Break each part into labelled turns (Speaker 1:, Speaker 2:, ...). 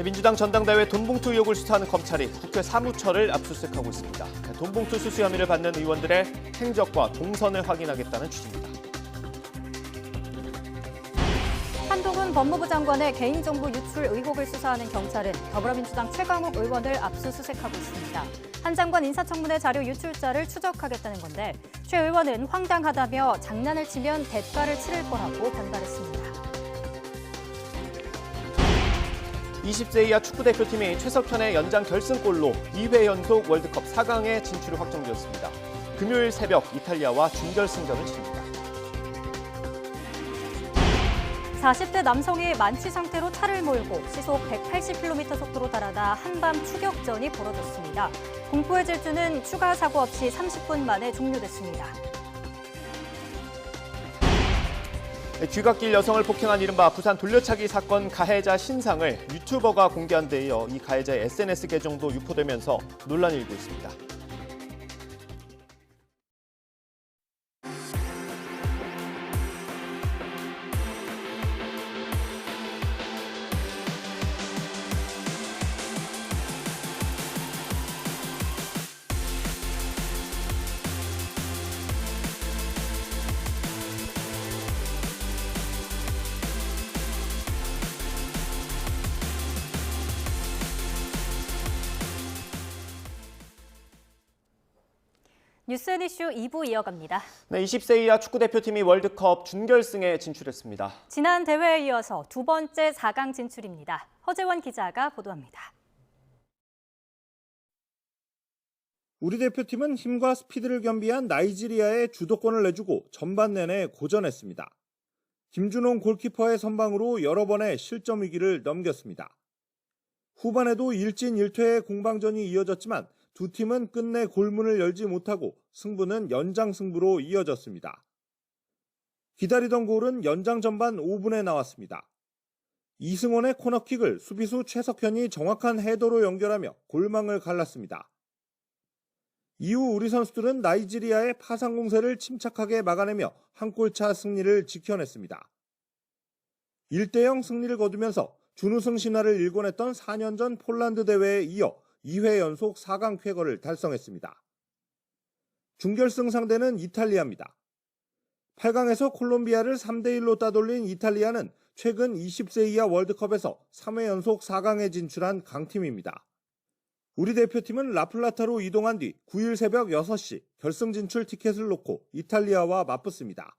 Speaker 1: 민주당 전당대회 돈봉투 의혹을 수사하는 검찰이 국회 사무처를 압수수색하고 있습니다. 돈봉투 수수 혐의를 받는 의원들의 행적과 동선을 확인하겠다는 취지입니다.
Speaker 2: 한동훈 법무부 장관의 개인정보 유출 의혹을 수사하는 경찰은 더불어민주당 최강욱 의원을 압수수색하고 있습니다. 한 장관 인사청문회 자료 유출자를 추적하겠다는 건데 최 의원은 황당하다며 장난을 치면 대가를 치를 거라고 반발했습니다.
Speaker 1: 20세 이하 축구대표팀이 최석현의 연장 결승골로 2회 연속 월드컵 4강에 진출이 확정되었습니다. 금요일 새벽 이탈리아와 준결승전을 치릅니다.
Speaker 2: 40대 남성이 만취 상태로 차를 몰고 시속 180km 속도로 달아나 한밤 추격전이 벌어졌습니다. 공포의 질주는 추가 사고 없이 30분 만에 종료됐습니다.
Speaker 1: 귀갓길 여성을 폭행한 이른바 부산 돌려차기 사건 가해자 신상을 유튜버가 공개한 데 이어 이 가해자의 SNS 계정도 유포되면서 논란이 일고 있습니다.
Speaker 2: 뉴스앤이슈 2부 이어갑니다.
Speaker 1: 20세 이하 축구대표팀이 월드컵 준결승에 진출했습니다.
Speaker 2: 지난 대회에 이어서 두 번째 4강 진출입니다. 허재원 기자가 보도합니다.
Speaker 3: 우리 대표팀은 힘과 스피드를 겸비한 나이지리아에 주도권을 내주고 전반 내내 고전했습니다. 김준홍 골키퍼의 선방으로 여러 번의 실점 위기를 넘겼습니다. 후반에도 일진일퇴의 공방전이 이어졌지만 두 팀은 끝내 골문을 열지 못하고 승부는 연장 승부로 이어졌습니다. 기다리던 골은 연장 전반 5분에 나왔습니다. 이승원의 코너킥을 수비수 최석현이 정확한 헤더로 연결하며 골망을 갈랐습니다. 이후 우리 선수들은 나이지리아의 파상 공세를 침착하게 막아내며 한 골차 승리를 지켜냈습니다. 1대0 승리를 거두면서 준우승 신화를 일궈냈던 4년 전 폴란드 대회에 이어 2회 연속 4강 쾌거를 달성했습니다. 준결승 상대는 이탈리아입니다. 8강에서 콜롬비아를 3대1로 따돌린 이탈리아는 최근 20세 이하 월드컵에서 3회 연속 4강에 진출한 강팀입니다. 우리 대표팀은 라플라타로 이동한 뒤 9일 새벽 6시 결승 진출 티켓을 놓고 이탈리아와 맞붙습니다.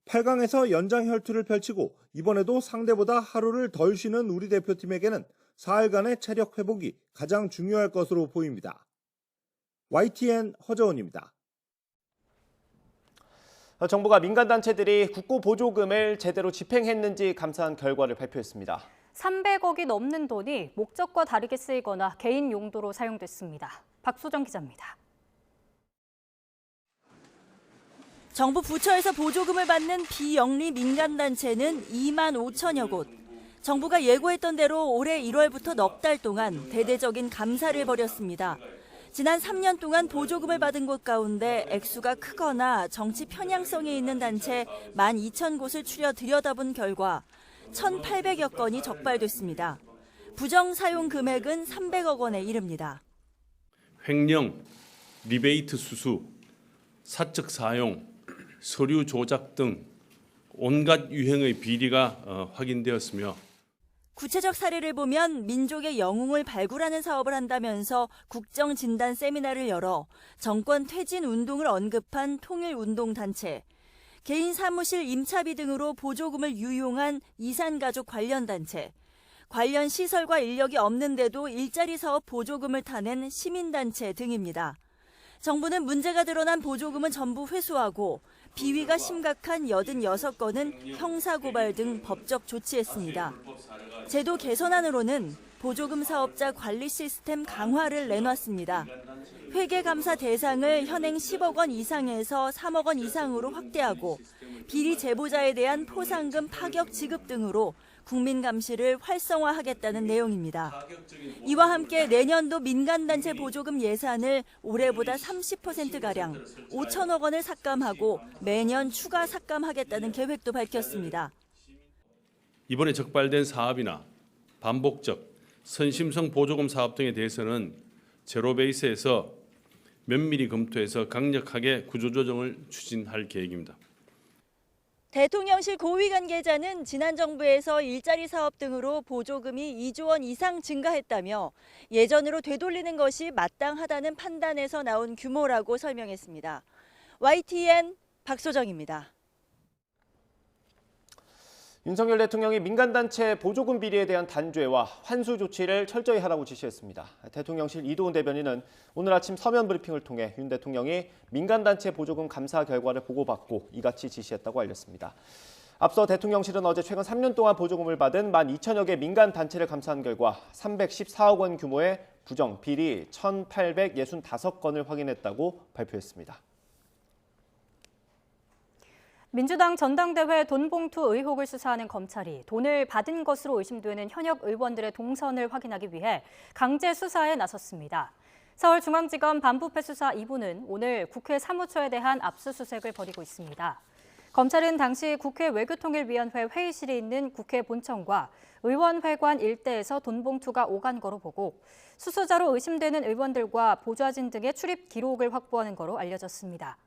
Speaker 3: 8강에서 연장 혈투를 펼치고 이번에도 상대보다 하루를 덜 쉬는 우리 대표팀에게는 사흘간의 체력 회복이 가장 중요할 것으로 보입니다. YTN 허재원입니다.
Speaker 1: 정부가 민간단체들이 국고 보조금을 제대로 집행했는지 감사한 결과를 발표했습니다.
Speaker 2: 300억이 넘는 돈이 목적과 다르게 쓰이거나 개인 용도로 사용됐습니다. 박소정 기자입니다.
Speaker 4: 정부 부처에서 보조금을 받는 비영리 민간단체는 2만 5천여 곳. 정부가 예고했던 대로 올해 1월부터 넉 달 동안 대대적인 감사를 벌였습니다. 지난 3년 동안 보조금을 받은 곳 가운데 액수가 크거나 정치 편향성이 있는 단체 12,000곳을 추려 들여다본 결과 1,800여 건이 적발됐습니다. 부정 사용 금액은 300억 원에 이릅니다.
Speaker 5: 횡령, 리베이트 수수, 사적 사용, 서류 조작 등 온갖 유형의 비리가 확인되었으며
Speaker 4: 구체적 사례를 보면 민족의 영웅을 발굴하는 사업을 한다면서 국정진단 세미나를 열어 정권 퇴진 운동을 언급한 통일운동단체, 개인 사무실 임차비 등으로 보조금을 유용한 이산가족 관련 단체, 관련 시설과 인력이 없는데도 일자리 사업 보조금을 타낸 시민단체 등입니다. 정부는 문제가 드러난 보조금은 전부 회수하고 비위가 심각한 86건은 형사고발 등 법적 조치했습니다. 제도 개선안으로는 보조금 사업자 관리 시스템 강화를 내놨습니다. 회계감사 대상을 현행 10억 원 이상에서 3억 원 이상으로 확대하고 비리 제보자에 대한 포상금 파격 지급 등으로 국민 감시를 활성화하겠다는 내용입니다. 이와 함께 내년도 민간단체 보조금 예산을 올해보다 30%가량 5천억 원을 삭감하고 매년 추가 삭감하겠다는 계획도 밝혔습니다.
Speaker 5: 이번에 적발된 사업이나 반복적, 선심성 보조금 사업 등에 대해서는 제로 베이스에서 면밀히 검토해서 강력하게 구조조정을 추진할 계획입니다.
Speaker 4: 대통령실 고위 관계자는 지난 정부에서 일자리 사업 등으로 보조금이 2조 원 이상 증가했다며 예전으로 되돌리는 것이 마땅하다는 판단에서 나온 규모라고 설명했습니다. YTN 박소정입니다.
Speaker 1: 윤석열 대통령이 민간단체 보조금 비리에 대한 단죄와 환수 조치를 철저히 하라고 지시했습니다. 대통령실 이도훈 대변인은 오늘 아침 서면 브리핑을 통해 윤 대통령이 민간단체 보조금 감사 결과를 보고받고 이같이 지시했다고 알렸습니다. 앞서 대통령실은 어제 최근 3년 동안 보조금을 받은 12,000여 개 민간단체를 감사한 결과 314억 원 규모의 부정, 비리 1,865건을 확인했다고 발표했습니다.
Speaker 2: 민주당 전당대회 돈봉투 의혹을 수사하는 검찰이 돈을 받은 것으로 의심되는 현역 의원들의 동선을 확인하기 위해 강제 수사에 나섰습니다. 서울중앙지검 반부패 수사 2부는 오늘 국회 사무처에 대한 압수수색을 벌이고 있습니다. 검찰은 당시 국회 외교통일위원회 회의실에 있는 국회 본청과 의원회관 일대에서 돈봉투가 오간 거로 보고 수수자로 의심되는 의원들과 보좌진 등의 출입 기록을 확보하는 거로 알려졌습니다.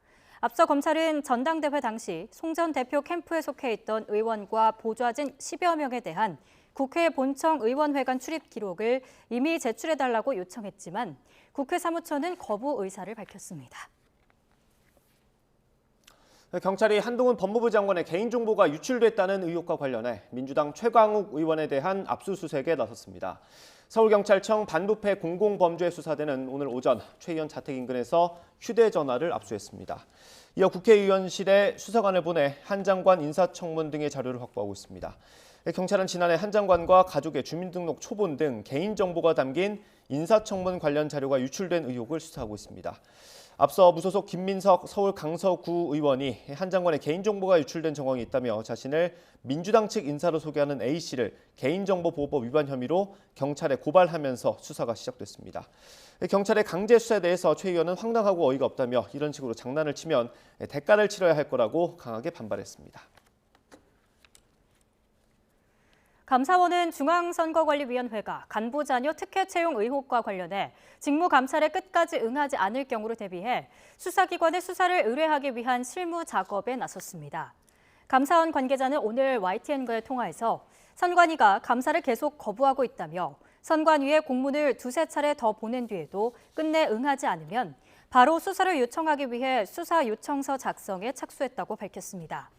Speaker 2: 앞서 검찰은 전당대회 당시 송 전 대표 캠프에 속해 있던 의원과 보좌진 10여 명에 대한 국회 본청 의원회관 출입 기록을 이미 제출해달라고 요청했지만 국회 사무처는 거부 의사를 밝혔습니다.
Speaker 1: 경찰이 한동훈 법무부 장관의 개인정보가 유출됐다는 의혹과 관련해 민주당 최광욱 의원에 대한 압수수색에 나섰습니다. 서울경찰청 반부패 공공범죄수사대는 오늘 오전 최 의원 자택 인근에서 휴대전화를 압수했습니다. 이어 국회의원실에 수사관을 보내 한 장관 인사청문 등의 자료를 확보하고 있습니다. 경찰은 지난해 한 장관과 가족의 주민등록 초본 등 개인정보가 담긴 인사청문 관련 자료가 유출된 의혹을 수사하고 있습니다. 앞서 무소속 김민석 서울 강서구 의원이 한 장관의 개인정보가 유출된 정황이 있다며 자신을 민주당 측 인사로 소개하는 A씨를 개인정보보호법 위반 혐의로 경찰에 고발하면서 수사가 시작됐습니다. 경찰의 강제 수사에 대해서 최 의원은 황당하고 어이가 없다며 이런 식으로 장난을 치면 대가를 치러야 할 거라고 강하게 반발했습니다.
Speaker 2: 감사원은 중앙선거관리위원회가 간부 자녀 특혜 채용 의혹과 관련해 직무감찰에 끝까지 응하지 않을 경우를 대비해 수사기관의 수사를 의뢰하기 위한 실무 작업에 나섰습니다. 감사원 관계자는 오늘 YTN과의 통화에서 선관위가 감사를 계속 거부하고 있다며 선관위에 공문을 두세 차례 더 보낸 뒤에도 끝내 응하지 않으면 바로 수사를 요청하기 위해 수사 요청서 작성에 착수했다고 밝혔습니다.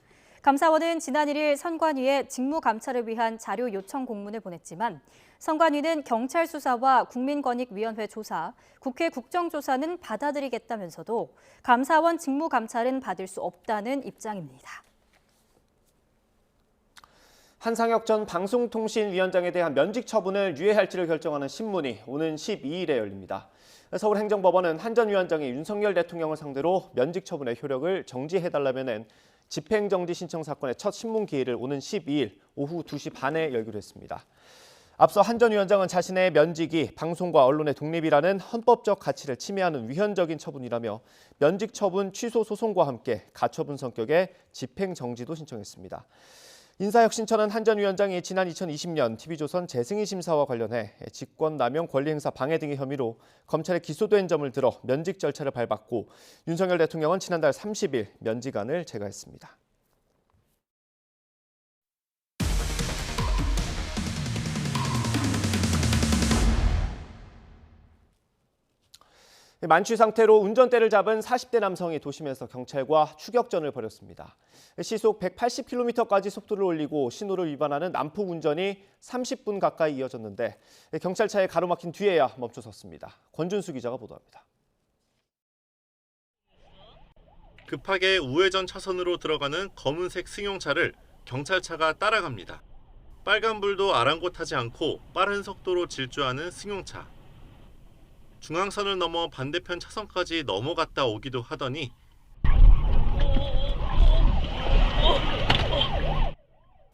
Speaker 2: 감사원은 지난 1일 선관위에 직무감찰을 위한 자료 요청 공문을 보냈지만 선관위는 경찰 수사와 국민권익위원회 조사, 국회 국정조사는 받아들이겠다면서도 감사원 직무감찰은 받을 수 없다는 입장입니다.
Speaker 1: 한상혁 전 방송통신위원장에 대한 면직 처분을 유예할지를 결정하는 신문이 오는 12일에 열립니다. 서울행정법원은 한 전 위원장이 윤석열 대통령을 상대로 면직 처분의 효력을 정지해달라며 낸 집행정지 신청 사건의 첫 신문 기일을 오는 12일 오후 2시 반에 열기로 했습니다. 앞서 한 전 위원장은 자신의 면직이 방송과 언론의 독립이라는 헌법적 가치를 침해하는 위헌적인 처분이라며 면직 처분 취소 소송과 함께 가처분 성격의 집행정지도 신청했습니다. 인사혁신처는 한 전 위원장이 지난 2020년 TV조선 재승인 심사와 관련해 직권남용 권리행사 방해 등의 혐의로 검찰에 기소된 점을 들어 면직 절차를 밟았고 윤석열 대통령은 지난달 30일 면직안을 제거했습니다. 만취 상태로 운전대를 잡은 40대 남성이 도심에서 경찰과 추격전을 벌였습니다. 시속 180km까지 속도를 올리고 신호를 위반하는 난폭 운전이 30분 가까이 이어졌는데 경찰차에 가로막힌 뒤에야 멈춰섰습니다. 권준수 기자가 보도합니다.
Speaker 6: 급하게 우회전 차선으로 들어가는 검은색 승용차를 경찰차가 따라갑니다. 빨간불도 아랑곳하지 않고 빠른 속도로 질주하는 승용차. 중앙선을 넘어 반대편 차선까지 넘어갔다 오기도 하더니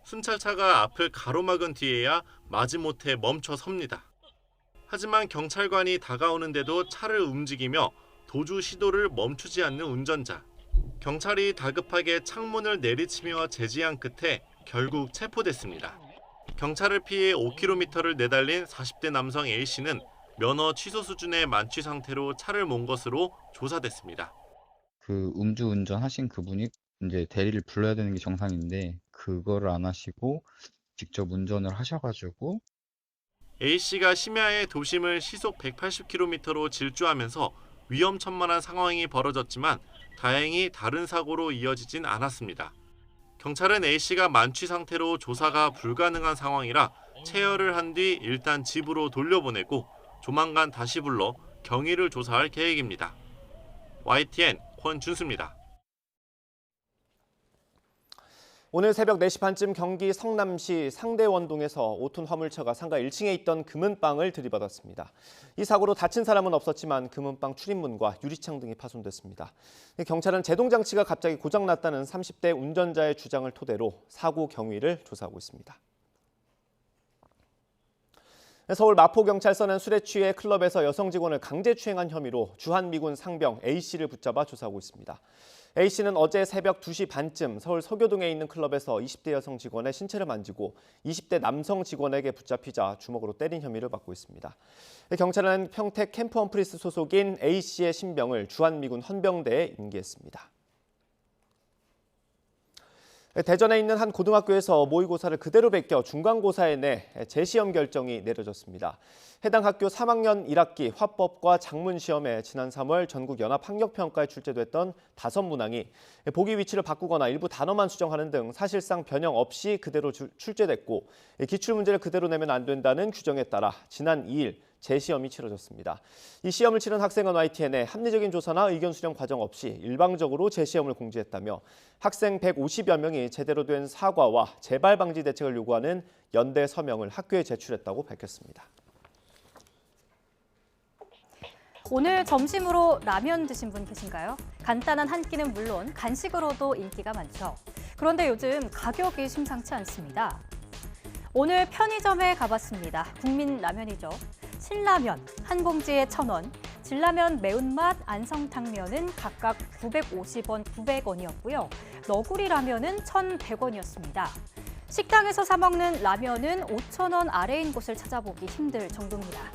Speaker 6: 순찰차가 앞을 가로막은 뒤에야 마지못해 멈춰 섭니다. 하지만 경찰관이 다가오는데도 차를 움직이며 도주 시도를 멈추지 않는 운전자. 경찰이 다급하게 창문을 내리치며 제지한 끝에 결국 체포됐습니다. 경찰을 피해 5km를 내달린 40대 남성 A씨는 면허 취소 수준의 만취 상태로 차를 몬 것으로 조사됐습니다.
Speaker 7: 그 음주운전 하신 그분이 이제 대리를 불러야 되는 게 정상인데 그거를 안 하시고 직접 운전을 하셔가지고
Speaker 6: A씨가 심야에 도심을 시속 180km로 질주하면서 위험천만한 상황이 벌어졌지만 다행히 다른 사고로 이어지진 않았습니다. 경찰은 A씨가 만취 상태로 조사가 불가능한 상황이라 체열을 한 뒤 일단 집으로 돌려보내고 조만간 다시 불러 경위를 조사할 계획입니다. YTN 권준수입니다.
Speaker 1: 오늘 새벽 4시 반쯤 경기 성남시 상대원동에서 5톤 화물차가 상가 1층에 있던 금은방을 들이받았습니다. 이 사고로 다친 사람은 없었지만 금은방 출입문과 유리창 등이 파손됐습니다. 경찰은 제동장치가 갑자기 고장났다는 30대 운전자의 주장을 토대로 사고 경위를 조사하고 있습니다. 서울 마포경찰서는 술에 취해 클럽에서 여성 직원을 강제추행한 혐의로 주한미군 상병 A씨를 붙잡아 조사하고 있습니다. A씨는 어제 새벽 2시 반쯤 서울 서교동에 있는 클럽에서 20대 여성 직원의 신체를 만지고 20대 남성 직원에게 붙잡히자 주먹으로 때린 혐의를 받고 있습니다. 경찰은 평택 캠프 험프리스 소속인 A씨의 신병을 주한미군 헌병대에 임기했습니다. 대전에 있는 한 고등학교에서 모의고사를 그대로 베껴 중간고사에 내 재시험 결정이 내려졌습니다. 해당 학교 3학년 1학기 화법과 작문 시험에 지난 3월 전국 연합학력평가에 출제됐던 5문항이 보기 위치를 바꾸거나 일부 단어만 수정하는 등 사실상 변형 없이 그대로 출제됐고 기출문제를 그대로 내면 안 된다는 규정에 따라 지난 2일 재시험이 치러졌습니다. 이 시험을 치른 학생은 YTN에 합리적인 조사나 의견 수렴 과정 없이 일방적으로 재시험을 공지했다며 학생 150여 명이 제대로 된 사과와 재발 방지 대책을 요구하는 연대 서명을 학교에 제출했다고 밝혔습니다.
Speaker 2: 오늘 점심으로 라면 드신 분 계신가요? 간단한 한 끼는 물론 간식으로도 인기가 많죠. 그런데 요즘 가격이 심상치 않습니다. 오늘 편의점에 가봤습니다. 국민 라면이죠. 신라면 한 봉지에 1,000원, 진라면 매운맛 안성탕면은 각각 950원, 900원이었고요. 너구리 라면은 1,100원이었습니다. 식당에서 사 먹는 라면은 5,000원 아래인 곳을 찾아보기 힘들 정도입니다.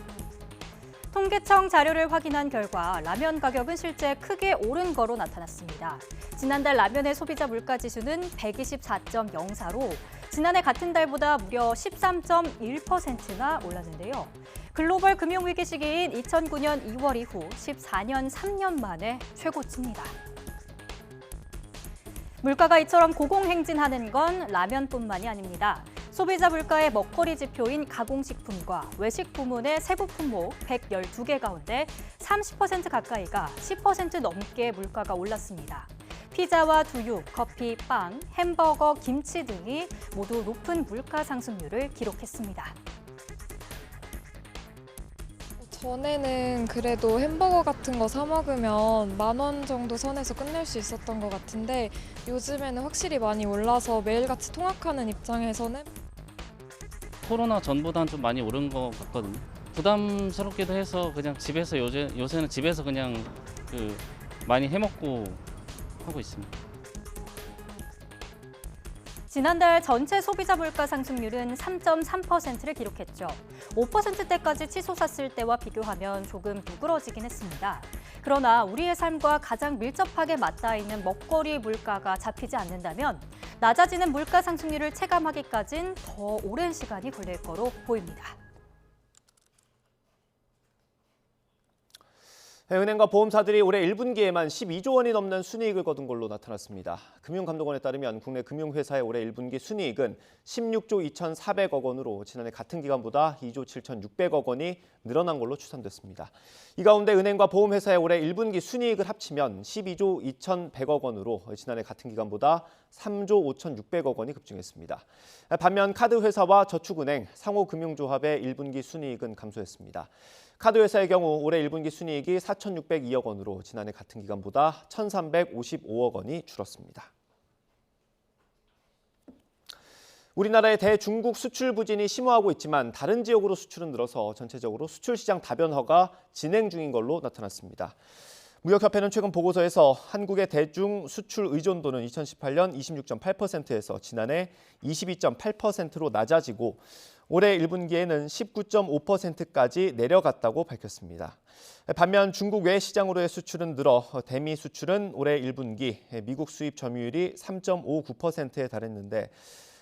Speaker 2: 통계청 자료를 확인한 결과 라면 가격은 실제 크게 오른 거로 나타났습니다. 지난달 라면의 소비자 물가지수는 124.04로 지난해 같은 달보다 무려 13.1%나 올랐는데요. 글로벌 금융위기 시기인 2009년 2월 이후 14년 3년 만에 최고치입니다. 물가가 이처럼 고공행진하는 건 라면뿐만이 아닙니다. 소비자 물가의 먹거리 지표인 가공식품과 외식 부문의 세부 품목 112개 가운데 30% 가까이가 10% 넘게 물가가 올랐습니다. 피자와 두유, 커피, 빵, 햄버거, 김치 등이 모두 높은 물가 상승률을 기록했습니다.
Speaker 8: 전에는 그래도 햄버거 같은 거 사 먹으면 10,000원 정도 선에서 끝낼 수 있었던 것 같은데 요즘에는 확실히 많이 올라서 매일같이 통학하는 입장에서는
Speaker 9: 코로나 전보다는 좀 많이 오른 것 같거든요. 부담스럽기도 해서 그냥 집에서 요새는 집에서 그냥 많이 해먹고 하고 있습니다.
Speaker 2: 지난달 전체 소비자 물가 상승률은 3.3%를 기록했죠. 5%대까지 치솟았을 때와 비교하면 조금 누그러지긴 했습니다. 그러나 우리의 삶과 가장 밀접하게 맞닿아 있는 먹거리 물가가 잡히지 않는다면 낮아지는 물가 상승률을 체감하기까진 더 오랜 시간이 걸릴 거로 보입니다.
Speaker 1: 은행과 보험사들이 올해 1분기에만 12조 원이 넘는 순이익을 거둔 걸로 나타났습니다. 금융감독원에 따르면 국내 금융회사의 올해 1분기 순이익은 16조 2,400억 원으로 지난해 같은 기간보다 2조 7,600억 원이 늘어난 걸로 추산됐습니다. 이 가운데 은행과 보험회사의 올해 1분기 순이익을 합치면 12조 2,100억 원으로 지난해 같은 기간보다 3조 5,600억 원이 급증했습니다. 반면 카드회사와 저축은행, 상호금융조합의 1분기 순이익은 감소했습니다. 카드회사의 경우 올해 1분기 순이익이 4,602억 원으로 지난해 같은 기간보다 1,355억 원이 줄었습니다. 우리나라의 대중국 수출 부진이 심화하고 있지만 다른 지역으로 수출은 늘어서 전체적으로 수출 시장 다변화가 진행 중인 걸로 나타났습니다. 무역협회는 최근 보고서에서 한국의 대중 수출 의존도는 2018년 26.8%에서 지난해 22.8%로 낮아지고 올해 1분기에는 19.5%까지 내려갔다고 밝혔습니다. 반면 중국 외 시장으로의 수출은 늘어 대미 수출은 올해 1분기 미국 수입 점유율이 3.59%에 달했는데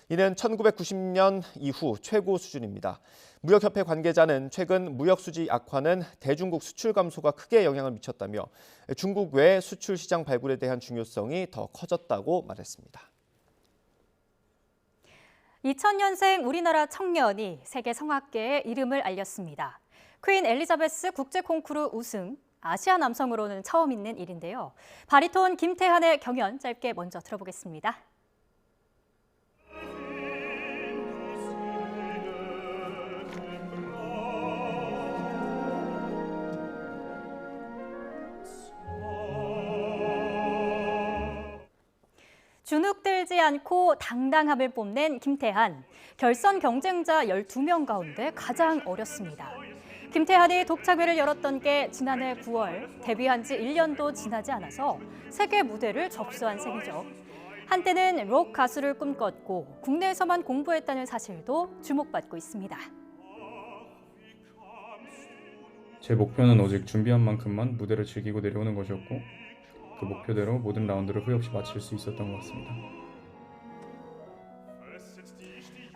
Speaker 1: 이는 1990년 이후 최고 수준입니다. 무역협회 관계자는 최근 무역 수지 악화는 대중국 수출 감소가 크게 영향을 미쳤다며 중국 외 수출 시장 발굴에 대한 중요성이 더 커졌다고 말했습니다.
Speaker 2: 2000년생 우리나라 청년이 세계 성악계에 이름을 알렸습니다. 퀸 엘리자베스 국제 콩쿠르 우승, 아시아 남성으로는 처음 있는 일인데요. 바리톤 김태한의 경연 짧게 먼저 들어보겠습니다. 주눅들지 않고 당당함을 뽐낸 김태한. 결선 경쟁자 12명 가운데 가장 어렸습니다. 김태한이 독창회를 열었던 게 지난해 9월, 데뷔한 지 1년도 지나지 않아서 세계 무대를 접수한 셈이죠. 한때는 록 가수를 꿈꿨고 국내에서만 공부했다는 사실도 주목받고 있습니다.
Speaker 10: 제 목표는 오직 준비한 만큼만 무대를 즐기고 내려오는 것이었고 그 목표대로 모든 라운드를 후회 없이 마칠 수 있었던 것 같습니다.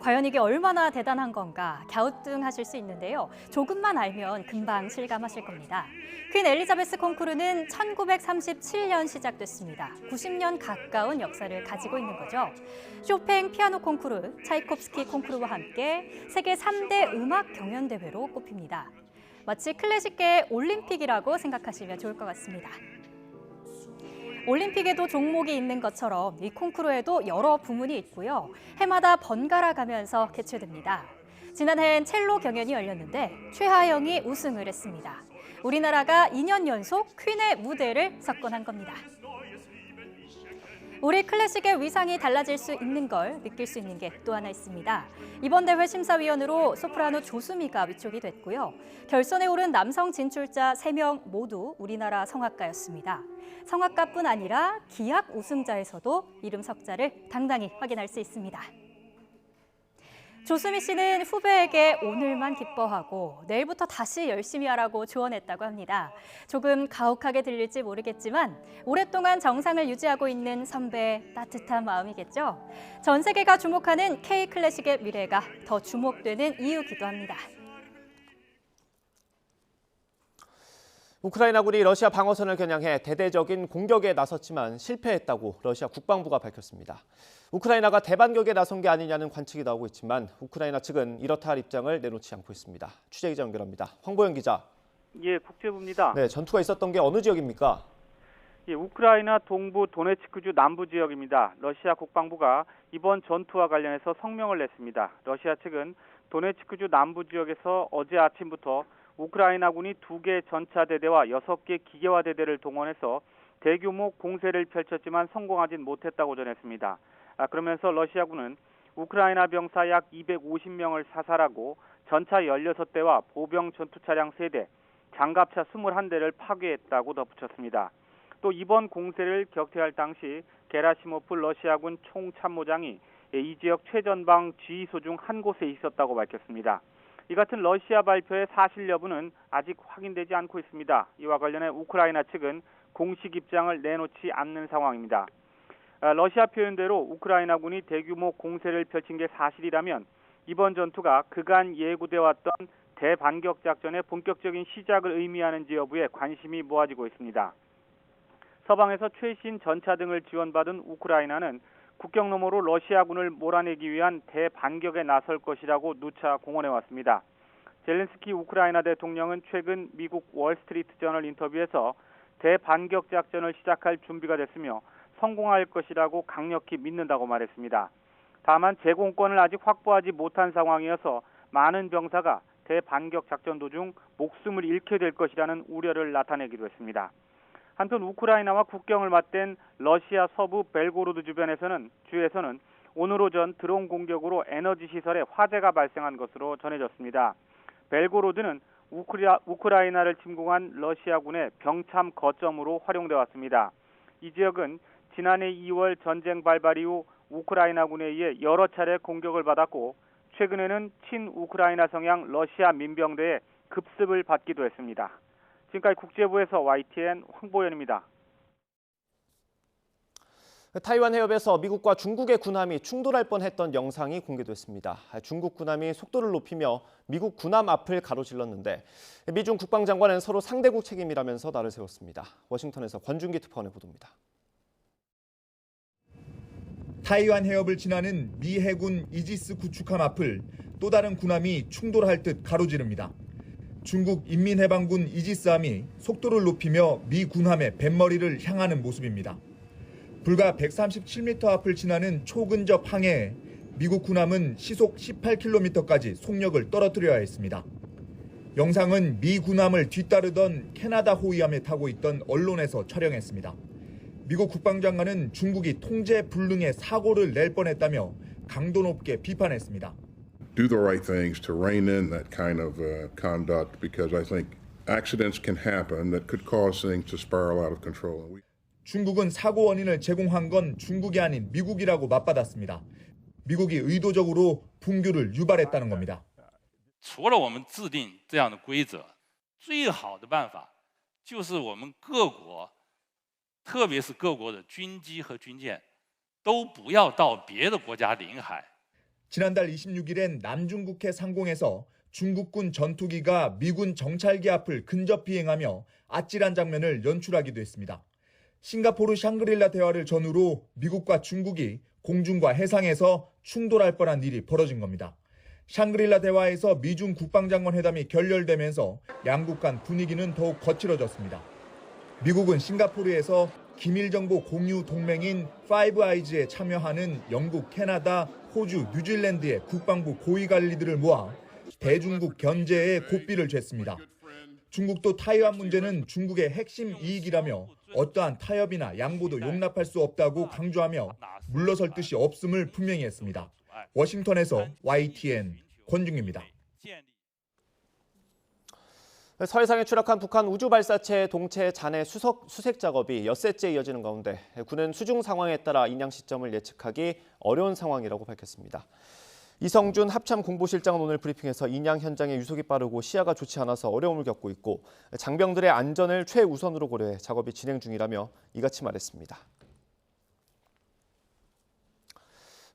Speaker 2: 과연 이게 얼마나 대단한 건가 갸우뚱하실 수 있는데요. 조금만 알면 금방 실감하실 겁니다. 퀸 엘리자베스 콩쿠르는 1937년 시작됐습니다. 90년 가까운 역사를 가지고 있는 거죠. 쇼팽 피아노 콩쿠르, 차이콥스키 콩쿠르와 함께 세계 3대 음악 경연대회로 꼽힙니다. 마치 클래식계의 올림픽이라고 생각하시면 좋을 것 같습니다. 올림픽에도 종목이 있는 것처럼 이 콩쿠르에도 여러 부문이 있고요. 해마다 번갈아 가면서 개최됩니다. 지난해엔 첼로 경연이 열렸는데 최하영이 우승을 했습니다. 우리나라가 2년 연속 퀸의 무대를 석권한 겁니다. 우리 클래식의 위상이 달라질 수 있는 걸 느낄 수 있는 게 또 하나 있습니다. 이번 대회 심사위원으로 소프라노 조수미가 위촉이 됐고요. 결선에 오른 남성 진출자 3명 모두 우리나라 성악가였습니다. 성악가뿐 아니라 기악 우승자에서도 이름 석자를 당당히 확인할 수 있습니다. 조수미 씨는 후배에게 오늘만 기뻐하고 내일부터 다시 열심히 하라고 조언했다고 합니다. 조금 가혹하게 들릴지 모르겠지만 오랫동안 정상을 유지하고 있는 선배의 따뜻한 마음이겠죠. 전 세계가 주목하는 K-클래식의 미래가 더 주목되는 이유기도 합니다.
Speaker 1: 우크라이나군이 러시아 방어선을 겨냥해 대대적인 공격에 나섰지만 실패했다고 러시아 국방부가 밝혔습니다. 우크라이나가 대반격에 나선 게 아니냐는 관측이 나오고 있지만 우크라이나 측은 이렇다 할 입장을 내놓지 않고 있습니다. 취재기자 연결합니다. 황보영 기자.
Speaker 11: 예, 국제부입니다.
Speaker 1: 네, 전투가 있었던 게 어느 지역입니까?
Speaker 11: 예, 우크라이나 동부 도네츠크주 남부 지역입니다. 러시아 국방부가 이번 전투와 관련해서 성명을 냈습니다. 러시아 측은 도네츠크주 남부 지역에서 어제 아침부터 우크라이나군이 2개 전차대대와 6개 기계화대대를 동원해서 대규모 공세를 펼쳤지만 성공하진 못했다고 전했습니다. 그러면서 러시아군은 우크라이나 병사 약 250명을 사살하고 전차 16대와 보병 전투차량 3대, 장갑차 21대를 파괴했다고 덧붙였습니다. 또 이번 공세를 격퇴할 당시 게라시모프 러시아군 총참모장이 이 지역 최전방 지휘소 중 한 곳에 있었다고 밝혔습니다. 이 같은 러시아 발표의 사실 여부는 아직 확인되지 않고 있습니다. 이와 관련해 우크라이나 측은 공식 입장을 내놓지 않는 상황입니다. 러시아 표현대로 우크라이나군이 대규모 공세를 펼친 게 사실이라면 이번 전투가 그간 예고되었던 대반격 작전의 본격적인 시작을 의미하는지 여부에 관심이 모아지고 있습니다. 서방에서 최신 전차 등을 지원받은 우크라이나는 국경 너머로 러시아군을 몰아내기 위한 대반격에 나설 것이라고 누차 공언해왔습니다. 젤렌스키 우크라이나 대통령은 최근 미국 월스트리트 저널 인터뷰에서 대반격 작전을 시작할 준비가 됐으며 성공할 것이라고 강력히 믿는다고 말했습니다. 다만 제공권을 아직 확보하지 못한 상황이어서 많은 병사가 대반격 작전 도중 목숨을 잃게 될 것이라는 우려를 나타내기도 했습니다. 한편 우크라이나와 국경을 맞댄 러시아 서부 벨고로드 주에서는 오늘 오전 드론 공격으로 에너지 시설에 화재가 발생한 것으로 전해졌습니다. 벨고로드는 우크라이나를 침공한 러시아군의 병참 거점으로 활용돼 왔습니다. 이 지역은 지난해 2월 전쟁 발발 이후 우크라이나군에 의해 여러 차례 공격을 받았고 최근에는 친우크라이나 성향 러시아 민병대의 급습을 받기도 했습니다. 지금까지 국제부에서 YTN 황보현입니다.
Speaker 1: 타이완 해협에서 미국과 중국의 군함이 충돌할 뻔했던 영상이 공개됐습니다. 중국 군함이 속도를 높이며 미국 군함 앞을 가로질렀는데 미중 국방장관은 서로 상대국 책임이라면서 날을 세웠습니다. 워싱턴에서 권준기 특파원의 보도입니다.
Speaker 3: 타이완 해협을 지나는 미 해군 이지스 구축함 앞을 또 다른 군함이 충돌할 듯 가로지릅니다. 중국 인민해방군 이지스함이 속도를 높이며 미 군함의 뱃머리를 향하는 모습입니다. 불과 137m 앞을 지나는 초근접 항해에 미국 군함은 시속 18km까지 속력을 떨어뜨려야 했습니다. 영상은 미 군함을 뒤따르던 캐나다 호위함에 타고 있던 언론에서 촬영했습니다. 미국 국방장관은 중국이 통제 불능의 사고를 낼 뻔했다며 강도 높게 비판했습니다.
Speaker 12: Do the right things to rein in that kind of conduct because I think accidents can happen that could cause things to spiral out of control.
Speaker 3: 중국은 사고 원인을 제공한 건 중국이 아닌 미국이라고 맞받았습니다. 미국이 의도적으로 분규를 유발했다는 겁니다.
Speaker 13: 除了我们制定这样的规则，最好的办法就是我们各国，特别是各国的军机和军舰，都不要到别的国家领海。
Speaker 3: 지난달 26일엔 남중국해 상공에서 중국군 전투기가 미군 정찰기 앞을 근접 비행하며 아찔한 장면을 연출하기도 했습니다. 싱가포르 샹그릴라 대화를 전후로 미국과 중국이 공중과 해상에서 충돌할 뻔한 일이 벌어진 겁니다. 샹그릴라 대화에서 미중 국방장관 회담이 결렬되면서 양국 간 분위기는 더욱 거칠어졌습니다. 미국은 싱가포르에서 기밀 정보 공유 동맹인 파이브 아이즈에 참여하는 영국, 캐나다, 호주, 뉴질랜드의 국방부 고위 관리들을 모아 대중국 견제에 고삐를 jes습니다. 중국도 타이완 문제는 중국의 핵심 이익이라며 어떠한 타협이나 양보도 용납할 수 없다고 강조하며 물러설 뜻이 없음을 분명히 했습니다. 워싱턴에서 YTN 권중기입니다.
Speaker 1: 서해상에 추락한 북한 우주발사체 동체 잔해 수색 작업이 엿새째 이어지는 가운데 군은 수중 상황에 따라 인양 시점을 예측하기 어려운 상황이라고 밝혔습니다. 이성준 합참공보실장은 오늘 브리핑에서 인양 현장의 유속이 빠르고 시야가 좋지 않아서 어려움을 겪고 있고 장병들의 안전을 최우선으로 고려해 작업이 진행 중이라며 이같이 말했습니다.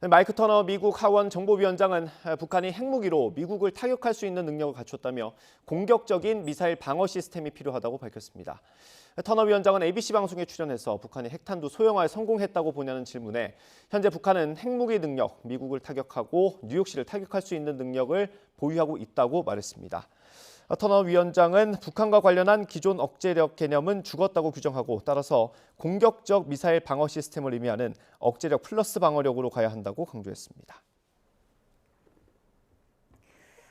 Speaker 1: 마이크 터너 미국 하원 정보위원장은 북한이 핵무기로 미국을 타격할 수 있는 능력을 갖췄다며 공격적인 미사일 방어 시스템이 필요하다고 밝혔습니다. 터너 위원장은 ABC 방송에 출연해서 북한이 핵탄두 소형화에 성공했다고 보냐는 질문에 현재 북한은 핵무기 능력, 미국을 타격하고 뉴욕시를 타격할 수 있는 능력을 보유하고 있다고 말했습니다. 터너 위원장은 북한과 관련한 기존 억제력 개념은 죽었다고 규정하고 따라서 공격적 미사일 방어 시스템을 의미하는 억제력 플러스 방어력으로 가야 한다고 강조했습니다.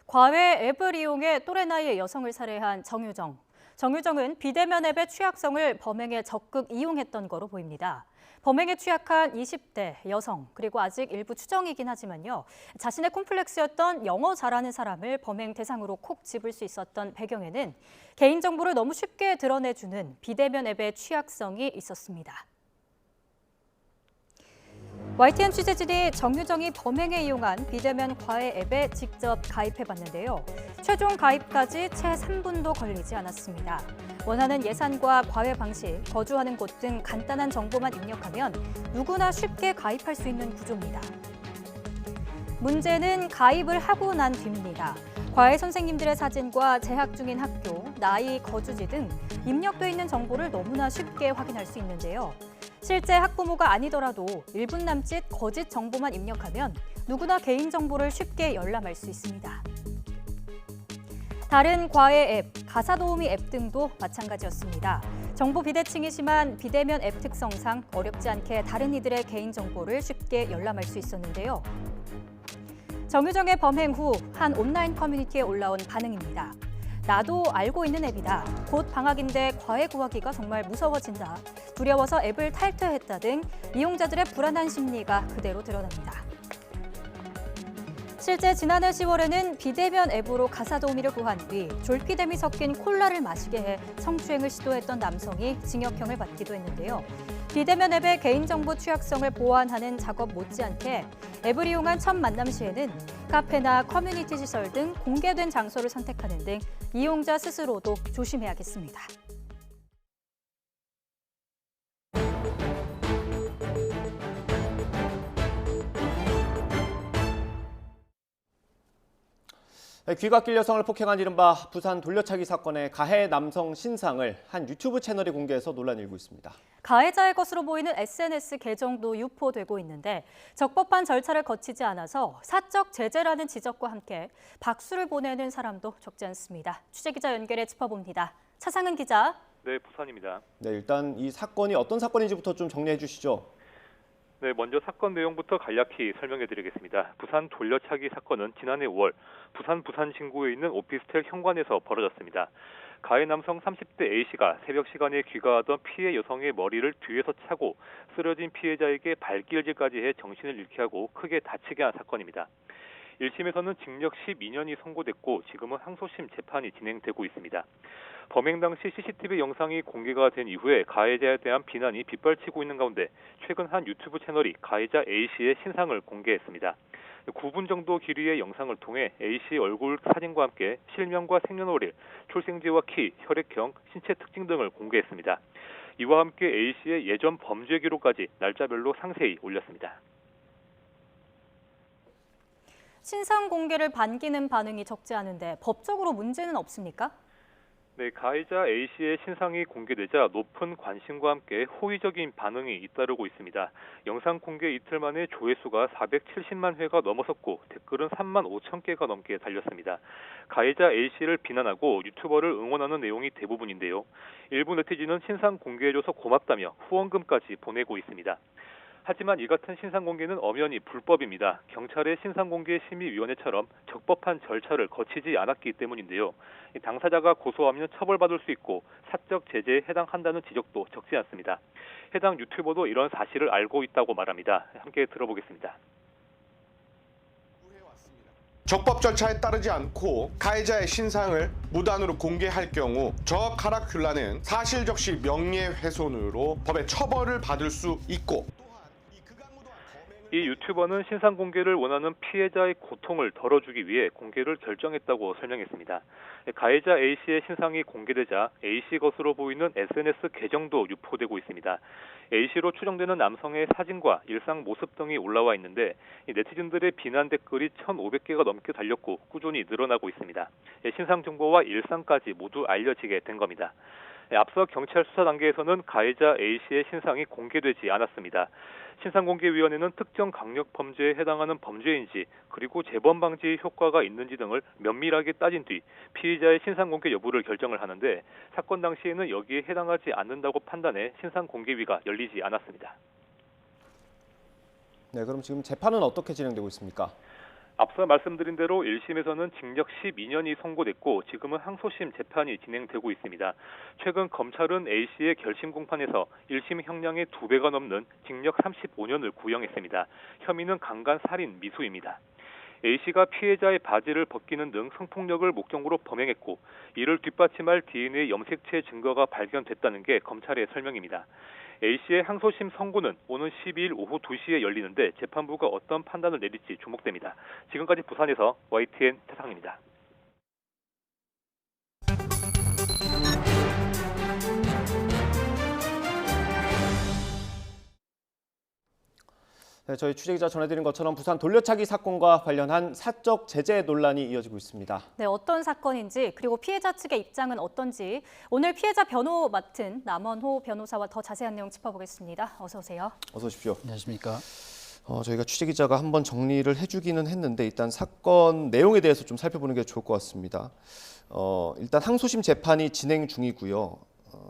Speaker 2: 과외 앱을 이용해 또래 나이의 여성을 살해한 정유정. 정유정은 비대면 앱의 취약성을 범행에 적극 이용했던 거로 보입니다. 범행에 취약한 20대 여성, 그리고 아직 일부 추정이긴 하지만요. 자신의 콤플렉스였던 영어 잘하는 사람을 범행 대상으로 콕 집을 수 있었던 배경에는 개인정보를 너무 쉽게 드러내주는 비대면 앱의 취약성이 있었습니다. YTN 취재진이 정유정이 범행에 이용한 비대면 과외 앱에 직접 가입해봤는데요. 최종 가입까지 채 3분도 걸리지 않았습니다. 원하는 예산과 과외 방식, 거주하는 곳 등 간단한 정보만 입력하면 누구나 쉽게 가입할 수 있는 구조입니다. 문제는 가입을 하고 난 뒤입니다. 과외 선생님들의 사진과 재학 중인 학교, 나이, 거주지 등 입력돼 있는 정보를 너무나 쉽게 확인할 수 있는데요. 실제 학부모가 아니더라도 1분 남짓 거짓 정보만 입력하면 누구나 개인정보를 쉽게 열람할 수 있습니다. 다른 과외 앱, 가사도우미 앱 등도 마찬가지였습니다. 정보 비대칭이 심한 비대면 앱 특성상 어렵지 않게 다른 이들의 개인정보를 쉽게 열람할 수 있었는데요. 정유정의 범행 후 한 온라인 커뮤니티에 올라온 반응입니다. 나도 알고 있는 앱이다. 곧 방학인데 과외 구하기가 정말 무서워진다. 두려워서 앱을 탈퇴했다 등 이용자들의 불안한 심리가 그대로 드러납니다. 실제 지난해 10월에는 비대면 앱으로 가사 도우미를 구한 뒤 졸피뎀이 섞인 콜라를 마시게 해 성추행을 시도했던 남성이 징역형을 받기도 했는데요. 비대면 앱의 개인정보 취약성을 보완하는 작업 못지않게 앱을 이용한 첫 만남 시에는 카페나 커뮤니티 시설 등 공개된 장소를 선택하는 등 이용자 스스로도 조심해야겠습니다.
Speaker 1: 귀갓길 여성을 폭행한 이른바 부산 돌려차기 사건의 가해 남성 신상을 한 유튜브 채널이 공개해서 논란이 일고 있습니다.
Speaker 2: 가해자의 것으로 보이는 SNS 계정도 유포되고 있는데 적법한 절차를 거치지 않아서 사적 제재라는 지적과 함께 박수를 보내는 사람도 적지 않습니다. 취재기자 연결해 짚어봅니다. 차상은 기자.
Speaker 14: 네, 부산입니다.
Speaker 1: 네, 일단 이 사건이 어떤 사건인지부터 좀 정리해 주시죠.
Speaker 14: 네, 먼저 사건 내용부터 간략히 설명해 드리겠습니다. 부산 돌려차기 사건은 지난해 5월 부산 진구에 있는 오피스텔 현관에서 벌어졌습니다. 가해 남성 30대 A씨가 새벽 시간에 귀가하던 피해 여성의 머리를 뒤에서 차고 쓰러진 피해자에게 발길질까지 해 정신을 잃게 하고 크게 다치게 한 사건입니다. 1심에서는 징역 12년이 선고됐고 지금은 항소심 재판이 진행되고 있습니다. 범행 당시 CCTV 영상이 공개가 된 이후에 가해자에 대한 비난이 빗발치고 있는 가운데 최근 한 유튜브 채널이 가해자 A씨의 신상을 공개했습니다. 9분 정도 길이의 영상을 통해 A씨 얼굴 사진과 함께 실명과 생년월일, 출생지와 키, 혈액형, 신체 특징 등을 공개했습니다. 이와 함께 A씨의 예전 범죄 기록까지 날짜별로 상세히 올렸습니다.
Speaker 2: 신상 공개를 반기는 반응이 적지 않은데 법적으로 문제는 없습니까?
Speaker 14: 네, 가해자 A씨의 신상이 공개되자 높은 관심과 함께 호의적인 반응이 잇따르고 있습니다. 영상 공개 이틀 만에 조회수가 470만 회가 넘어섰고 댓글은 3만 5천 개가 넘게 달렸습니다. 가해자 A씨를 비난하고 유튜버를 응원하는 내용이 대부분인데요. 일부 네티즌은 신상 공개해줘서 고맙다며 후원금까지 보내고 있습니다. 하지만 이 같은 신상 공개는 엄연히 불법입니다. 경찰의 신상공개심의위원회처럼 적법한 절차를 거치지 않았기 때문인데요. 당사자가 고소하면 처벌받을 수 있고 사적 제재에 해당한다는 지적도 적지 않습니다. 해당 유튜버도 이런 사실을 알고 있다고 말합니다. 함께 들어보겠습니다.
Speaker 15: 적법 절차에 따르지 않고 가해자의 신상을 무단으로 공개할 경우 저 카라큘라는 사실적시 명예훼손으로 법의 처벌을 받을 수 있고
Speaker 14: 이 유튜버는 신상 공개를 원하는 피해자의 고통을 덜어주기 위해 공개를 결정했다고 설명했습니다. 가해자 A씨의 신상이 공개되자 A씨 것으로 보이는 SNS 계정도 유포되고 있습니다. A씨로 추정되는 남성의 사진과 일상 모습 등이 올라와 있는데 네티즌들의 비난 댓글이 1,500개가 넘게 달렸고 꾸준히 늘어나고 있습니다. 신상 정보와 일상까지 모두 알려지게 된 겁니다. 앞서 경찰 수사 단계에서는 가해자 A씨의 신상이 공개되지 않았습니다. 신상공개위원회는 특정 강력범죄에 해당하는 범죄인지 그리고 재범 방지 효과가 있는지 등을 면밀하게 따진 뒤 피의자의 신상공개 여부를 결정을 하는데 사건 당시에는 여기에 해당하지 않는다고 판단해 신상공개위가 열리지 않았습니다.
Speaker 1: 네, 그럼 지금 재판은 어떻게 진행되고 있습니까?
Speaker 14: 앞서 말씀드린 대로 1심에서는 징역 12년이 선고됐고 지금은 항소심 재판이 진행되고 있습니다. 최근 검찰은 A씨의 결심 공판에서 1심 형량의 2배가 넘는 징역 35년을 구형했습니다. 혐의는 강간 살인 미수입니다. A씨가 피해자의 바지를 벗기는 등 성폭력을 목적으로 범행했고 이를 뒷받침할 DNA 염색체 증거가 발견됐다는 게 검찰의 설명입니다. A씨의 항소심 선고는 오는 12일 오후 2시에 열리는데 재판부가 어떤 판단을 내릴지 주목됩니다. 지금까지 부산에서 YTN 태상입니다.
Speaker 1: 네, 저희 취재기자 전해드린 것처럼 부산 돌려차기 사건과 관련한 사적 제재 논란이 이어지고 있습니다.
Speaker 2: 네, 어떤 사건인지 그리고 피해자 측의 입장은 어떤지 오늘 피해자 변호 맡은 남원호 변호사와 더 자세한 내용 짚어보겠습니다. 어서 오세요.
Speaker 1: 어서 오십시오.
Speaker 16: 안녕하십니까.
Speaker 1: 저희가 취재기자가 한번 정리를 해주기는 했는데 일단 사건 내용에 대해서 좀 살펴보는 게 좋을 것 같습니다. 일단 항소심 재판이 진행 중이고요.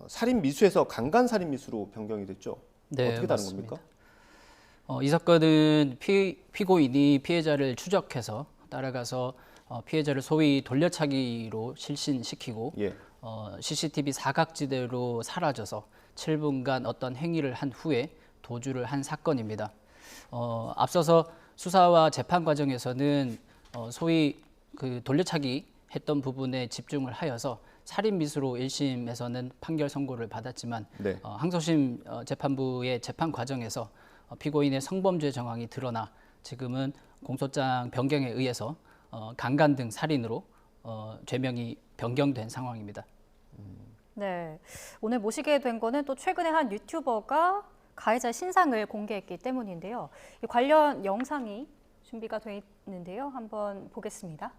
Speaker 1: 살인 미수에서 강간 살인 미수로 변경이 됐죠?
Speaker 16: 네,
Speaker 1: 어떻게 다른
Speaker 16: 맞습니다.
Speaker 1: 겁니까?
Speaker 16: 이 사건은 피고인이 피해자를 추적해서 따라가서 피해자를 소위 돌려차기로 실신시키고 CCTV 사각지대로 사라져서 7분간 어떤 행위를 한 후에 도주를 한 사건입니다. 앞서서 수사와 재판 과정에서는 소위 그 돌려차기 했던 부분에 집중을 하여서 살인 미수로 1심에서는 판결 선고를 받았지만
Speaker 1: 네.
Speaker 16: 항소심 재판부의 재판 과정에서 피고인의 성범죄 정황이 드러나 지금은 공소장 변경에 의해서 강간 등 살인으로 죄명이 변경된 상황입니다.
Speaker 2: 네, 오늘 모시게 된 거는 또 최근에 한 유튜버가 가해자 신상을 공개했기 때문인데요. 이 관련 영상이 준비가 돼 있는데요. 한번 보겠습니다.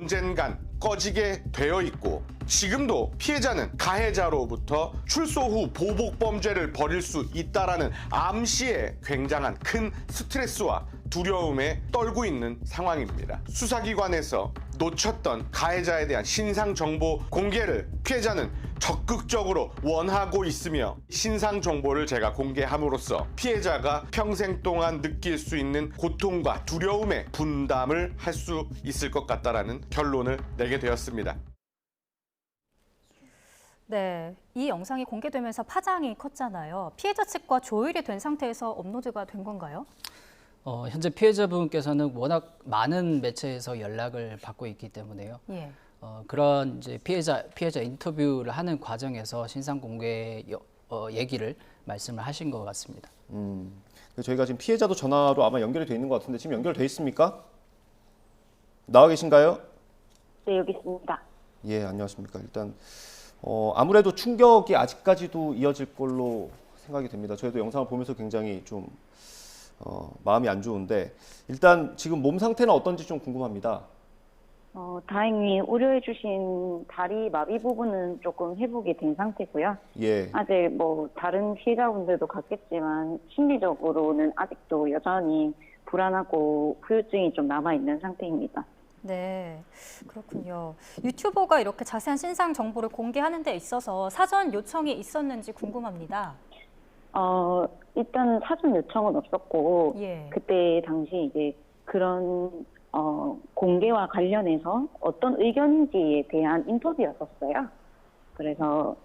Speaker 15: 언젠간 꺼지게 되어 있고 지금도 피해자는 가해자로부터 출소 후 보복 범죄를 벌일 수 있다라는 암시에 굉장한 큰 스트레스와 두려움에 떨고 있는 상황입니다. 수사기관에서 놓쳤던 가해자에 대한 신상 정보 공개를 피해자는 적극적으로 원하고 있으며 신상 정보를 제가 공개함으로써 피해자가 평생 동안 느낄 수 있는 고통과 두려움의 분담을 할 수 있을 것 같다라는 결론을 내게 되었습니다.
Speaker 2: 네, 이 영상이 공개되면서 파장이 컸잖아요. 피해자 측과 조율이 된 상태에서 업로드가 된 건가요?
Speaker 16: 현재 피해자분께서는 워낙 많은 매체에서 연락을 받고 있기 때문에요.
Speaker 2: 예.
Speaker 16: 그런 이제 피해자 인터뷰를 하는 과정에서 신상 공개 얘기를 말씀을 하신 것 같습니다.
Speaker 1: 저희가 지금 피해자도 전화로 아마 연결이 돼 있는 것 같은데 지금 연결돼 있습니까? 나와 계신가요?
Speaker 17: 네, 여기 있습니다.
Speaker 1: 예, 안녕하십니까. 일단 아무래도 충격이 아직까지도 이어질 걸로 생각이 됩니다. 저희도 영상을 보면서 굉장히 좀 마음이 안 좋은데 일단 지금 몸 상태는 어떤지 좀 궁금합니다.
Speaker 17: 다행히 우려해주신 다리 마비 부분은 조금 회복이 된 상태고요.
Speaker 1: 예.
Speaker 17: 아직 뭐 다른 피해자분들도 같겠지만 심리적으로는 아직도 여전히 불안하고 후유증이 좀 남아있는 상태입니다.
Speaker 2: 네, 그렇군요. 유튜버가 이렇게 자세한 신상 정보를 공개하는 데 있어서 사전 요청이 있었는지 궁금합니다.
Speaker 17: 일단 사전 요청은 없었고,
Speaker 2: 예.
Speaker 17: 그때 당시 이제 그런 공개와 관련해서 어떤 의견인지에 대한 인터뷰였었어요. 그래서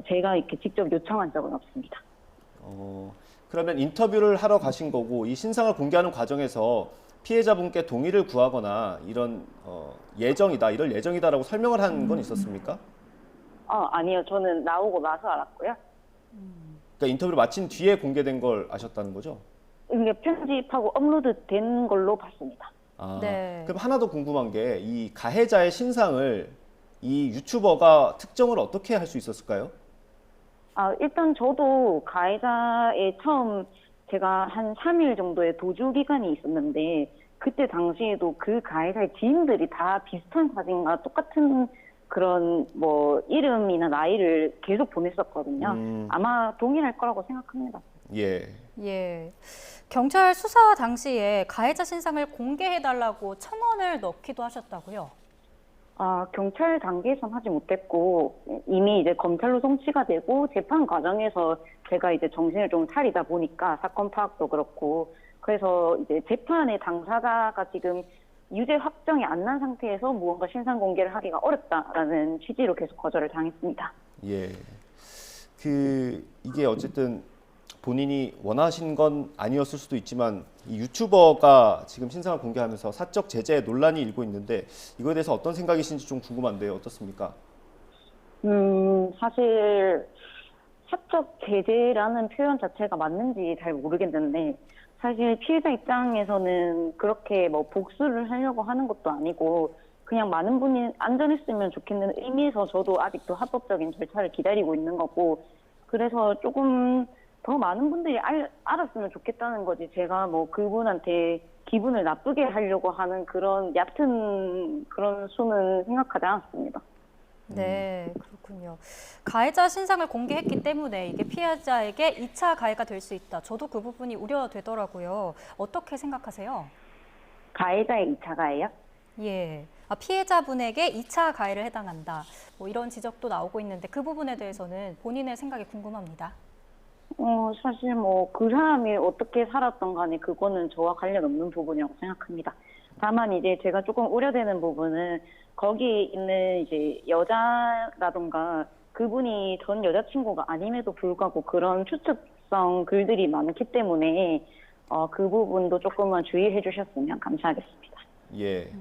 Speaker 17: 제가 이렇게 직접 요청한 적은 없습니다.
Speaker 1: 그러면 인터뷰를 하러 가신 거고 이 신상을 공개하는 과정에서 피해자분께 동의를 구하거나 이런 예정이다, 이럴 예정이다라고 설명을 한 건 있었습니까?
Speaker 17: 아니요. 저는 나오고 나서 알았고요.
Speaker 1: 그러니까 인터뷰를 마친 뒤에 공개된 걸 아셨다는 거죠?
Speaker 17: 이게 편집하고 업로드된 걸로 봤습니다.
Speaker 2: 네.
Speaker 1: 그럼 하나 더 궁금한 게 이 가해자의 신상을 이 유튜버가 특정을 어떻게 할 수 있었을까요?
Speaker 17: 일단 저도 가해자의 처음 제가 한 3일 정도의 도주 기간이 있었는데 그때 당시에도 그 가해자의 지인들이 다 비슷한 사진과 똑같은 그런 뭐 이름이나 나이를 계속 보냈었거든요. 아마 동일할 거라고 생각합니다.
Speaker 1: 예.
Speaker 2: 예. 경찰 수사 당시에 가해자 신상을 공개해달라고 첨언을 넣기도 하셨다고요?
Speaker 17: 경찰 단계에선 하지 못했고 이미 이제 검찰로 송치가 되고 재판 과정에서 제가 이제 정신을 좀 차리다 보니까 사건 파악도 그렇고 그래서 이제 재판의 당사자가 지금 유죄 확정이 안 난 상태에서 무언가 신상 공개를 하기가 어렵다라는 취지로 계속 거절을 당했습니다.
Speaker 1: 예. 이게 어쨌든 본인이 원하신 건 아니었을 수도 있지만 이 유튜버가 지금 신상을 공개하면서 사적 제재 논란이 일고 있는데 이거에 대해서 어떤 생각이신지 좀 궁금한데요. 어떻습니까?
Speaker 17: 사실 사적 제재라는 표현 자체가 맞는지 잘 모르겠는데 사실 피해자 입장에서는 그렇게 뭐 복수를 하려고 하는 것도 아니고 그냥 많은 분이 안전했으면 좋겠는 의미에서 저도 아직도 합법적인 절차를 기다리고 있는 거고 그래서 조금 더 많은 분들이 알았으면 좋겠다는 거지 제가 뭐 그분한테 기분을 나쁘게 하려고 하는 그런 얕은 그런 수는 생각하지 않았습니다.
Speaker 2: 네, 그렇군요. 가해자 신상을 공개했기 때문에 이게 피해자에게 2차 가해가 될 수 있다. 저도 그 부분이 우려되더라고요. 어떻게 생각하세요?
Speaker 17: 가해자의 2차 가해요?
Speaker 2: 예. 피해자분에게 2차 가해를 해당한다. 뭐 이런 지적도 나오고 있는데 그 부분에 대해서는 본인의 생각이 궁금합니다.
Speaker 17: 사실 뭐 그 사람이 어떻게 살았던 간에 그거는 저와 관련 없는 부분이라고 생각합니다. 다만 이제 제가 조금 우려되는 부분은 거기에 있는 이제 여자라던가 그분이 전 여자친구가 아님에도 불구하고 그런 추측성 글들이 많기 때문에 그 부분도 조금은 주의해 주셨으면 감사하겠습니다.
Speaker 1: 예.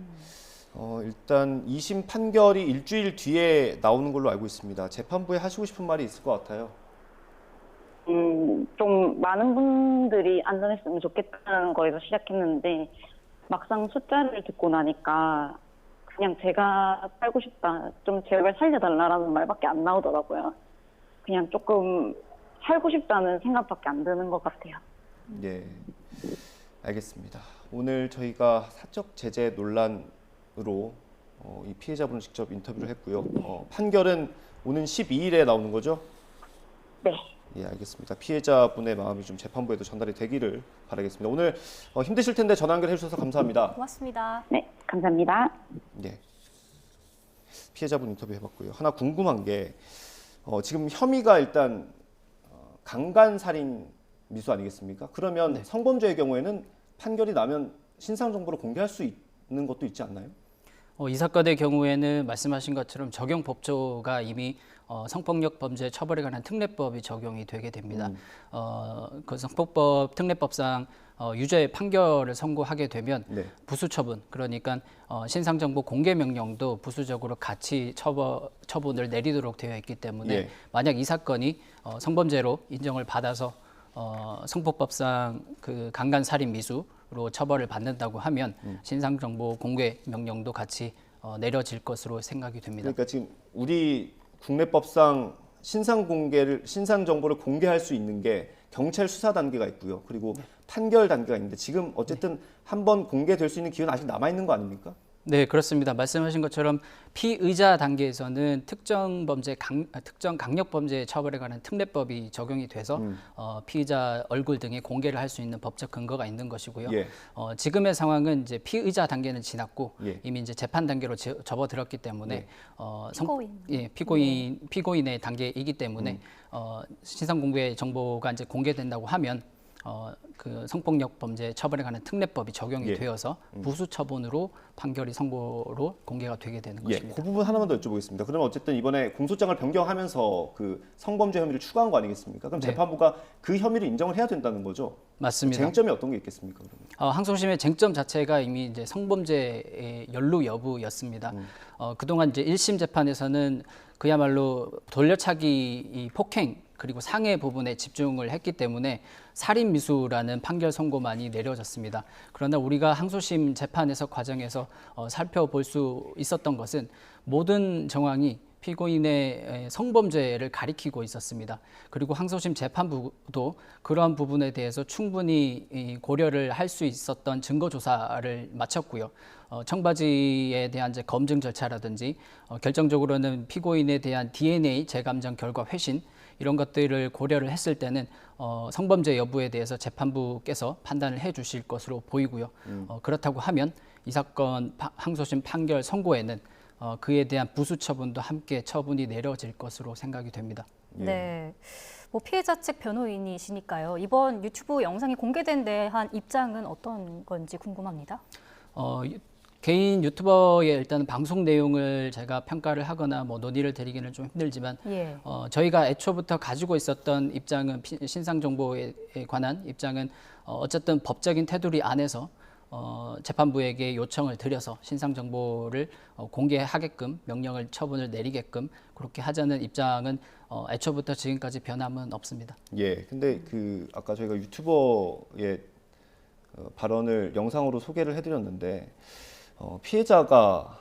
Speaker 1: 일단 2심 판결이 일주일 뒤에 나오는 걸로 알고 있습니다. 재판부에 하시고 싶은 말이 있을 것 같아요.
Speaker 17: 좀 많은 분들이 안전했으면 좋겠다는 거에서 시작했는데 막상 숫자를 듣고 나니까 그냥 제가 살고 싶다, 좀 제발 살려달라라는 말밖에 안 나오더라고요. 그냥 조금 살고 싶다는 생각밖에 안 드는 것 같아요.
Speaker 1: 예, 알겠습니다. 오늘 저희가 사적 제재 논란으로 이 피해자분을 직접 인터뷰를 했고요. 판결은 오는 12일에 나오는 거죠?
Speaker 17: 네.
Speaker 1: 예, 알겠습니다. 피해자분의 마음이 좀 재판부에도 전달이 되기를 바라겠습니다. 오늘 힘드실 텐데 전화 연결해 주셔서 감사합니다.
Speaker 2: 고맙습니다.
Speaker 17: 네, 감사합니다.
Speaker 1: 네. 피해자분 인터뷰 해봤고요. 하나 궁금한 게 지금 혐의가 일단 강간살인 미수 아니겠습니까? 그러면 성범죄의 경우에는 판결이 나면 신상 정보를 공개할 수 있는 것도 있지 않나요?
Speaker 16: 이 사건의 경우에는 말씀하신 것처럼 적용 법조가 이미 성폭력 범죄 처벌에 관한 특례법이 적용이 되게 됩니다. 그 성폭법 특례법상 유죄 판결을 선고하게 되면 부수 처분, 그러니까 신상 정보 공개 명령도 부수적으로 같이 처분을 내리도록 되어 있기 때문에 만약 이 사건이 성범죄로 인정을 받아서 성폭법상 그 강간 살인 미수로 처벌을 받는다고 하면 신상 정보 공개 명령도 같이 내려질 것으로 생각이 됩니다.
Speaker 1: 그러니까 지금 우리 국내법상 신상 정보를 공개할 수 있는 게 경찰 수사 단계가 있고요. 그리고 판결 단계가 있는데 지금 어쨌든 한번 공개될 수 있는 기회는 아직 남아 있는 거 아닙니까?
Speaker 16: 네, 그렇습니다. 말씀하신 것처럼 피의자 단계에서는 특정 강력 범죄 처벌에 관한 특례법이 적용이 돼서 피의자 얼굴 등의 공개를 할 수 있는 법적 근거가 있는 것이고요. 지금의 상황은 이제 피의자 단계는 지났고 이미 이제 재판 단계로 접어들었기 때문에 피고인의 단계이기 때문에 신상 공개 정보가 이제 공개된다고 하면 그 성폭력 범죄 처벌에 관한 특례법이 적용이 되어서 부수 처분으로 판결이 선고로 공개가 되게 되는 것입니다.
Speaker 1: 그 부분 하나만 더 여쭤보겠습니다. 그러면 어쨌든 이번에 공소장을 변경하면서 그 성범죄 혐의를 추가한 거 아니겠습니까? 그럼 재판부가 그 혐의를 인정을 해야 된다는 거죠?
Speaker 16: 맞습니다.
Speaker 1: 쟁점이 어떤 게 있겠습니까? 그러면?
Speaker 16: 항소심의 쟁점 자체가 이미 이제 성범죄의 연루 여부였습니다. 그동안 이제 1심 재판에서는 그야말로 돌려차기 폭행 그리고 상해 부분에 집중을 했기 때문에 살인 미수라는 판결 선고만이 내려졌습니다. 그러나 우리가 항소심 재판에서 과정에서 살펴볼 수 있었던 것은 모든 정황이 피고인의 성범죄를 가리키고 있었습니다. 그리고 항소심 재판부도 그러한 부분에 대해서 충분히 고려를 할 수 있었던 증거 조사를 마쳤고요. 청바지에 대한 이제 검증 절차라든지 결정적으로는 피고인에 대한 DNA 재감정 결과 회신 이런 것들을 고려를 했을 때는 성범죄 여부에 대해서 재판부께서 판단을 해 주실 것으로 보이고요. 그렇다고 하면 이 사건 항소심 판결 선고에는 그에 대한 부수 처분도 함께 처분이 내려질 것으로 생각이 됩니다.
Speaker 2: 네. 뭐 피해자 측 변호인이시니까요. 이번 유튜브 영상이 공개된 데 한 입장은 어떤 건지 궁금합니다.
Speaker 16: 개인 유튜버의 일단 방송 내용을 제가 평가를 하거나 뭐 논의를 드리기는 좀 힘들지만 저희가 애초부터 가지고 있었던 입장은 신상 정보에 관한 입장은 어쨌든 법적인 테두리 안에서 재판부에게 요청을 드려서 신상 정보를 공개하게끔 명령을 처분을 내리게끔 그렇게 하자는 입장은 애초부터 지금까지 변함은 없습니다.
Speaker 1: 근데 아까 저희가 유튜버의 발언을 영상으로 소개를 해드렸는데 피해자가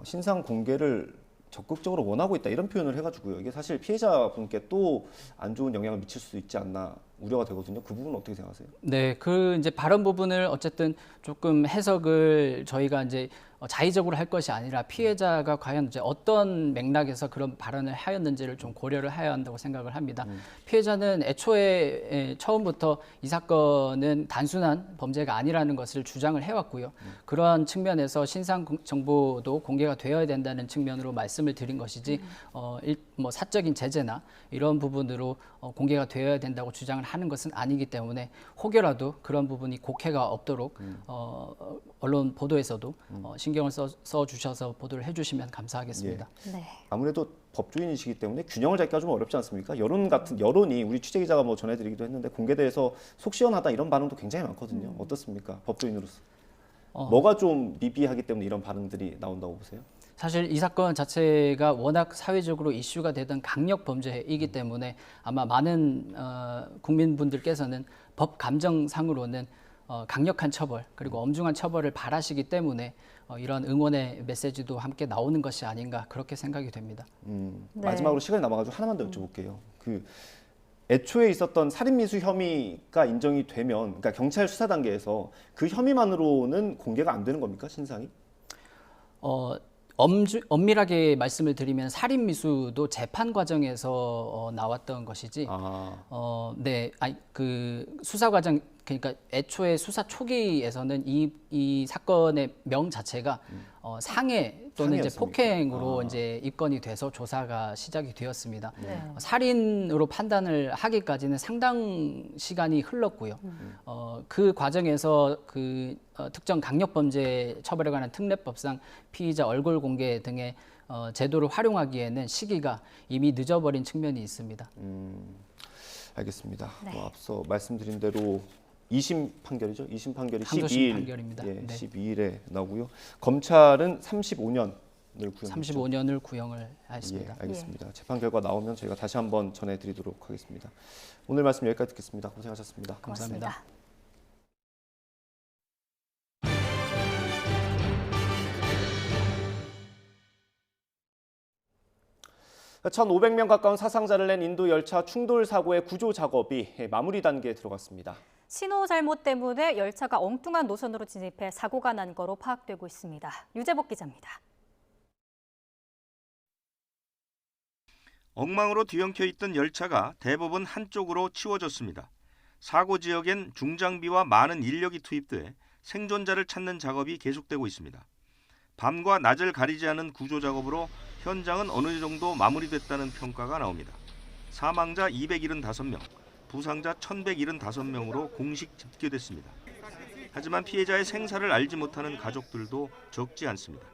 Speaker 1: 신상 공개를 적극적으로 원하고 있다 이런 표현을 해가지고요. 이게 사실 피해자분께 또 안 좋은 영향을 미칠 수 있지 않나 우려가 되거든요. 그 부분은 어떻게 생각하세요?
Speaker 16: 네, 그 이제 발언 부분을 어쨌든 조금 해석을 저희가 이제 자의적으로 할 것이 아니라 피해자가 과연 이제 어떤 맥락에서 그런 발언을 하였는지를 좀 고려를 해야 한다고 생각을 합니다. 피해자는 애초에 처음부터 이 사건은 단순한 범죄가 아니라는 것을 주장을 해왔고요. 그러한 측면에서 신상 정보도 공개가 되어야 된다는 측면으로 말씀을 드린 것이지 뭐 사적인 제재나 이런 부분으로 공개가 되어야 된다고 주장을 하는 것은 아니기 때문에 혹여라도 그런 부분이 곡해가 없도록 언론 보도에서도 신경을 써 주셔서 보도를 해주시면 감사하겠습니다.
Speaker 1: 예.
Speaker 2: 네.
Speaker 1: 아무래도 법조인이시기 때문에 균형을 잡기가 좀 어렵지 않습니까? 여론이 우리 취재 기자가 뭐 전해드리기도 했는데 공개돼서 속 시원하다 이런 반응도 굉장히 많거든요. 어떻습니까? 법조인으로서 뭐가 좀 미비하기 때문에 이런 반응들이 나온다고 보세요?
Speaker 16: 사실 이 사건 자체가 워낙 사회적으로 이슈가 되던 강력 범죄이기 때문에 아마 많은 국민분들께서는 법 감정상으로는 강력한 처벌 그리고 엄중한 처벌을 바라시기 때문에 이런 응원의 메시지도 함께 나오는 것이 아닌가 그렇게 생각이 됩니다.
Speaker 2: 네.
Speaker 1: 마지막으로 시간이 남아가지고 하나만 더 여쭤볼게요. 애초에 있었던 살인미수 혐의가 인정이 되면, 그러니까 경찰 수사 단계에서 그 혐의만으로는 공개가 안 되는 겁니까, 신상이?
Speaker 16: 엄밀하게 말씀을 드리면 살인미수도 재판 과정에서 나왔던 것이지, 네, 그 수사 과정, 그러니까 애초에 수사 초기에서는 이 사건의 명 자체가 상해 또는 이제 폭행으로 이제 입건이 돼서 조사가 시작이 되었습니다.
Speaker 2: 네.
Speaker 16: 살인으로 판단을 하기까지는 상당 시간이 흘렀고요. 그 과정에서 특정 강력범죄 처벌에 관한 특례법상 피의자 얼굴 공개 등의 제도를 활용하기에는 시기가 이미 늦어버린 측면이 있습니다.
Speaker 1: 알겠습니다.
Speaker 16: 네.
Speaker 1: 앞서 말씀드린 대로 2심 판결이죠. 2심 판결이
Speaker 16: 항소심
Speaker 1: 12일,
Speaker 16: 판결입니다.
Speaker 1: 예,
Speaker 16: 네.
Speaker 1: 12일에 나오고요. 검찰은 35년을 구형했죠.
Speaker 16: 35년을 구형을 했습니다.
Speaker 1: 예, 알겠습니다. 재판 결과 나오면 저희가 다시 한번 전해드리도록 하겠습니다. 오늘 말씀 여기까지 듣겠습니다. 고생하셨습니다.
Speaker 16: 감사합니다.
Speaker 1: 1,500명 가까운 사상자를 낸 인도 열차 충돌 사고의 구조 작업이 마무리 단계에 들어갔습니다.
Speaker 2: 신호 잘못 때문에 열차가 엉뚱한 노선으로 진입해 사고가 난 거로 파악되고 있습니다. 유재복 기자입니다.
Speaker 18: 엉망으로 뒤엉켜 있던 열차가 대부분 한쪽으로 치워졌습니다. 사고 지역엔 중장비와 많은 인력이 투입돼 생존자를 찾는 작업이 계속되고 있습니다. 밤과 낮을 가리지 않은 구조 작업으로 현장은 어느 정도 마무리됐다는 평가가 나옵니다. 사망자 275명, 부상자 1,175명으로 공식 집계됐습니다. 하지만 피해자의 생사를 알지 못하는 가족들도 적지 않습니다.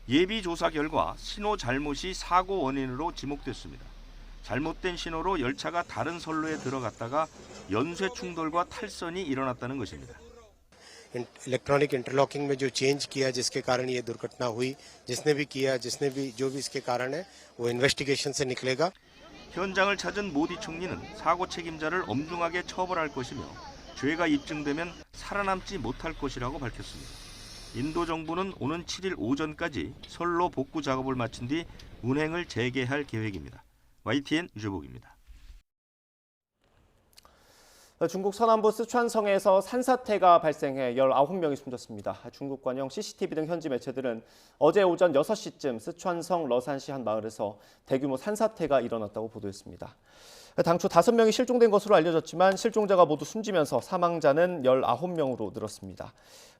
Speaker 18: 예비 조사 결과 신호 잘못이 사고 원인으로 지목됐습니다. 잘못된 신호로 열차가 다른 선로에 들어갔다가 연쇄 충돌과 탈선이 일어났다는 것입니다.
Speaker 19: Electronic interlocking में जो चेंज किया जिसके कारण ये दुर्घटना हुई जिसने भी किया जिसने भी जो भी इसके कारण है वो इन्वेस्टिगेशन से निकलेगा.
Speaker 18: 현장을 찾은 모디 총리는 사고 책임자를 엄중하게 처벌할 것이며 죄가 입증되면 살아남지 못할 것이라고 밝혔습니다. 인도 정부는 오는 7일 오전까지 선로 복구 작업을 마친 뒤 운행을 재개할 계획입니다. YTN 유재복입니다.
Speaker 1: 중국 서남부 쓰촨성에서 산사태가 발생해 19명이 숨졌습니다. 중국 관영 CCTV 등 현지 매체들은 어제 오전 6시쯤 쓰촨성 러산시 한 마을에서 대규모 산사태가 일어났다고 보도했습니다. 당초 5명이 실종된 것으로 알려졌지만 실종자가 모두 숨지면서 사망자는 19명으로 늘었습니다.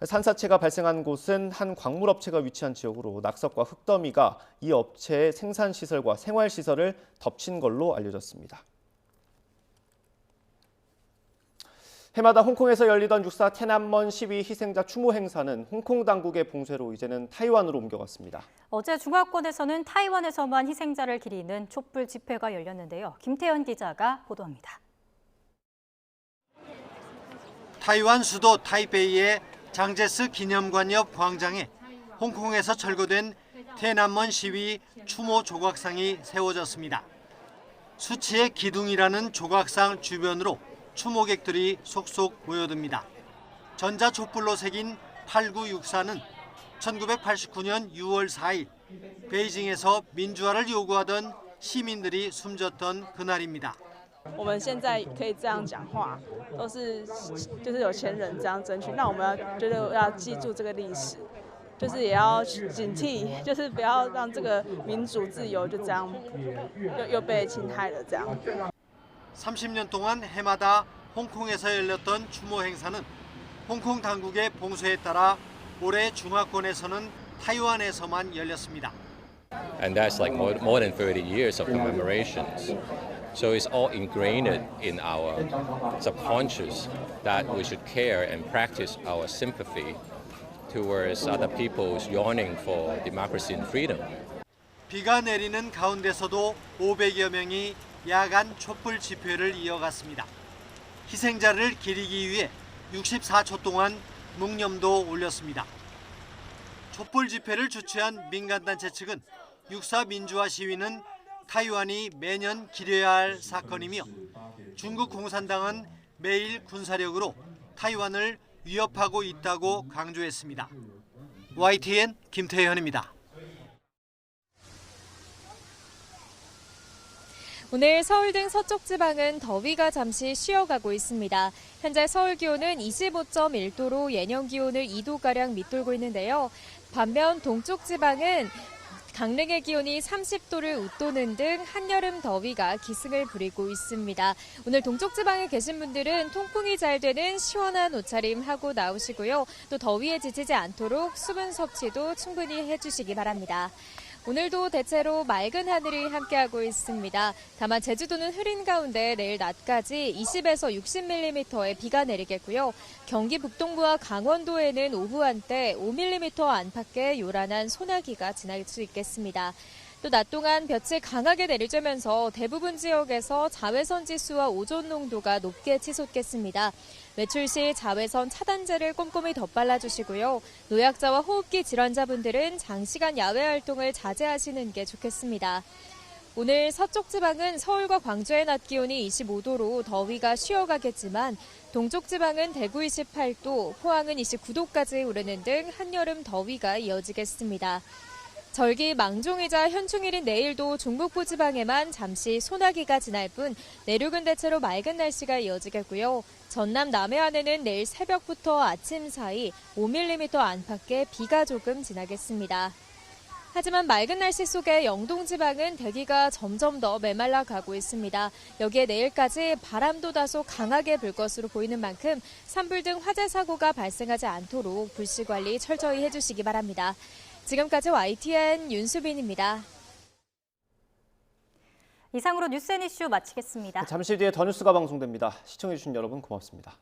Speaker 1: 산사태가 발생한 곳은 한 광물업체가 위치한 지역으로 낙석과 흙더미가 이 업체의 생산시설과 생활시설을 덮친 걸로 알려졌습니다. 해마다 홍콩에서 열리던 6.4 天安门 시위 희생자 추모 행사는 홍콩 당국의 봉쇄로 이제는 타이완으로 옮겨갔습니다.
Speaker 2: 어제 중화권에서는 타이완에서만 희생자를 기리는 촛불 집회가 열렸는데요. 김태현 기자가 보도합니다.
Speaker 20: 타이완 수도 타이베이의 장제스 기념관 옆 광장에 홍콩에서 철거된 天安门 시위 추모 조각상이 세워졌습니다. 수치의 기둥이라는 조각상 주변으로 추모객들이 속속 모여듭니다. 전자촛불로 새긴 8964는 1989년 6월 4일 베이징에서 민주화를 요구하던 시민들이 숨졌던 그날입니다.
Speaker 21: 我们现在可以这样讲话，都是就是有钱人这样争取，那我们要记住这个历史，就是也要警惕，就是不要让这个民主自由就这样又被侵害了这样。
Speaker 20: 30년 동안 해마다 홍콩에서 열렸던 추모 행사는 홍콩 당국의 봉쇄에 따라 올해 중화권에서는 타이완에서만 열렸습니다.
Speaker 5: And that's like more than 30 years of commemorations. So it's all ingrained in our subconscious that we should care and practice our sympathy towards other people's yearning for democracy and freedom.
Speaker 20: 비가 내리는 가운데서도 500여 명이 야간 촛불 집회를 이어갔습니다. 희생자를 기리기 위해 64초 동안 묵념도 올렸습니다. 촛불 집회를 주최한 민간단체 측은 6.4 민주화 시위는 타이완이 매년 기려야 할 사건이며 중국 공산당은 매일 군사력으로 타이완을 위협하고 있다고 강조했습니다. YTN 김태현입니다.
Speaker 22: 오늘 서울 등 서쪽 지방은 더위가 잠시 쉬어가고 있습니다. 현재 서울 기온은 25.1도로 예년 기온을 2도가량 밑돌고 있는데요. 반면 동쪽 지방은 강릉의 기온이 30도를 웃도는 등 한여름 더위가 기승을 부리고 있습니다. 오늘 동쪽 지방에 계신 분들은 통풍이 잘 되는 시원한 옷차림 하고 나오시고요. 또 더위에 지치지 않도록 수분 섭취도 충분히 해주시기 바랍니다. 오늘도 대체로 맑은 하늘이 함께하고 있습니다. 다만 제주도는 흐린 가운데 내일 낮까지 20에서 60mm의 비가 내리겠고요. 경기 북동부와 강원도에는 오후 한때 5mm 안팎의 요란한 소나기가 지날 수 있겠습니다. 또 낮 동안 볕이 강하게 내리쬐면서 대부분 지역에서 자외선 지수와 오존 농도가 높게 치솟겠습니다. 외출 시 자외선 차단제를 꼼꼼히 덧발라주시고요. 노약자와 호흡기 질환자분들은 장시간 야외 활동을 자제하시는 게 좋겠습니다. 오늘 서쪽 지방은 서울과 광주의 낮 기온이 25도로 더위가 쉬어가겠지만 동쪽 지방은 대구 28도, 포항은 29도까지 오르는 등 한여름 더위가 이어지겠습니다. 절기 망종이자 현충일인 내일도 중북부 지방에만 잠시 소나기가 지날 뿐 내륙은 대체로 맑은 날씨가 이어지겠고요. 전남 남해안에는 내일 새벽부터 아침 사이 5mm 안팎의 비가 조금 지나겠습니다. 하지만 맑은 날씨 속에 영동 지방은 대기가 점점 더 메말라 가고 있습니다. 여기에 내일까지 바람도 다소 강하게 불 것으로 보이는 만큼 산불 등 화재 사고가 발생하지 않도록 불씨 관리 철저히 해주시기 바랍니다. 지금까지 YTN 윤수빈입니다.
Speaker 2: 이상으로 뉴스 앤 이슈 마치겠습니다.
Speaker 1: 잠시 뒤에 더 뉴스가 방송됩니다. 시청해주신 여러분 고맙습니다.